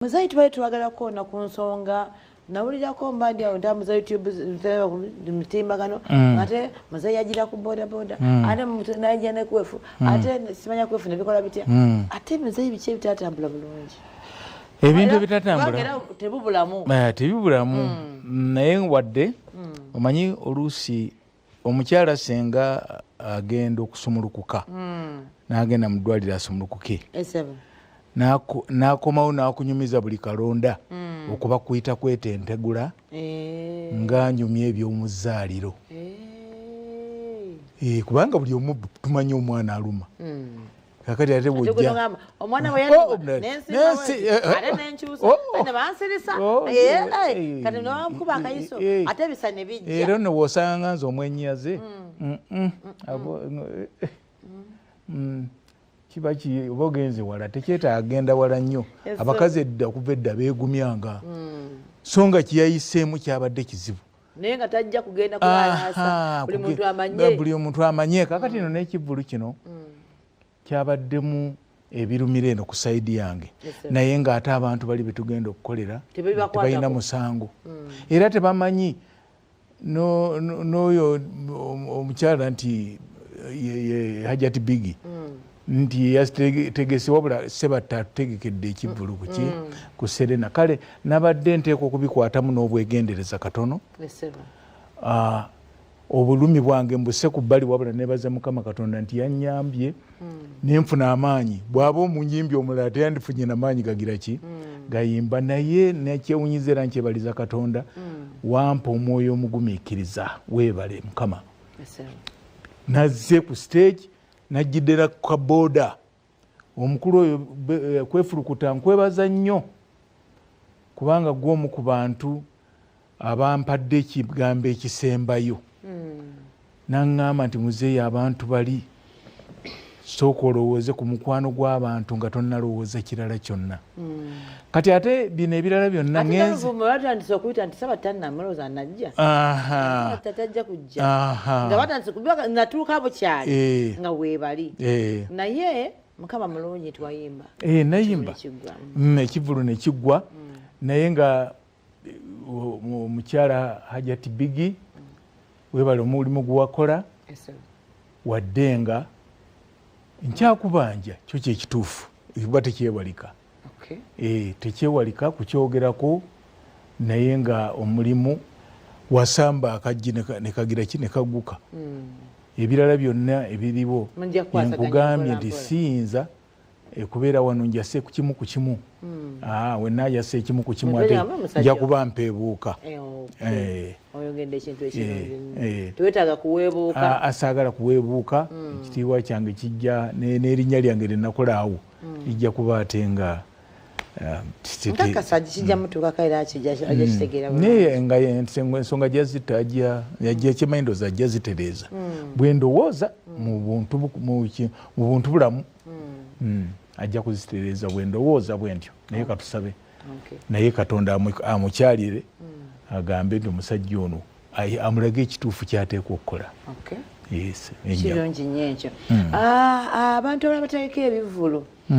Muzayi tubali tuwagalako na ku nsonga nawulirako mbandi awo nta muzayi YouTube mutimbagano ate muzayi yagira ku boda boda ate naija ne kwefu ate simanya kwefu ne bikola bitya ate muzayi biche bitatambula bulungi ebintu bitatambula tebibulamu naye wadde omanyi oluusi omukyala senga agenda okusumulukuka n'agenda mu ddwaliro asumulukuke n'akomawo n'akunyumiza buli kalonda okuba kuyita kwetentegula ng'anyumya eby'omuzzaaliro kubanga buli omu tumanyi omwana aluma kakati ate bwojja omwana bwe ate nenkyusa ate bansirisa kati newamukuba akayiso ate bisa ne bijja era nno w'osanga nze omwenyaze kiba oba ogenze wala tekyetaaga agenda wala nnyo abakazi edda okuva edda beegumyanga so nga kiyayiseemu kyabadde kizibu naye nga tajja kugenda kulasa buli omuntu amanye kakati ino n'ekivvulu kino kyabaddemu ebirumira eno ku sayidi yange naye ng'ate abantu bali betugenda okukolera tebalina musango era tebamanyi n'oyo omukyala nti Hajati Bigi nti yategese wabula sebatta tutegekedde ekivvulu kuki ku Serena kale nabadde nteeka okubikwatamu n'obwegendereza katono obulumi bwange mbuse ku bbali wabula nebaza Mukama Katonda nti yannyambye nenfuna amaanyi bw'aba omunyimbi omulala teyandifunye n'amaanyi gagira ki gayimba naye nekyewunyiza era nkyebaliza Katonda wampa omwoyo omugumiikiriza weebale Mukama nazze ku stage najjidde ku kaboda omukulu oyo kwefulukuta nkwebaza nnyo kubanga gw'omu ku bantu abampadde ekigambo ekisembayo naŋŋamba nti muzeeyi abantu bali sooka olowooze ku mukwano gw'abantu nga tonnalowooza kirala kyonna kati ate bino ebirala byonna ngenzebatandise okuyita nti sabatannamulooza najja tatajja kujja nga batandise natuuka bukyali nga weebali naye Mukama mulungi twayimba nayimba ekivvulu ne kiggwa naye nga omukyala Hajati Bigi weebale omulimu gwewakola wadde nga nkyakubanja kyo kyekituufu kuba tekyewalika tekyewalika kukyogerako naye nga omulimu wasamba akajji nekagira ki nekagguka ebirala byonna ebiriwo nkugambye nti siyinza kubeera wano njase ku kimu ku kimu wenna yase ekimu ku kimu ate nja kuba mpeebuuka oyogedde ekintu ekirungi tewetaaga kuweebuuka asaagala kuweebuuka ekitiibwa kyange kijja n'erinnya lyange lyennakolaawo lijja kuba ate nga naye nga ensonga gyazita yajja kimanyi ndowooza ajja zitereeza bwe ndowooza mu buntu bulamu ajja kuzitereeza bwe ndowooza bwe ntyo naye katusabe naye Katonda amukyalire agambe nti omusajja ono amulage ekituufu kyateekwa okukola kirungi nnyo ekyo abantu abalala bateeka ebivvulu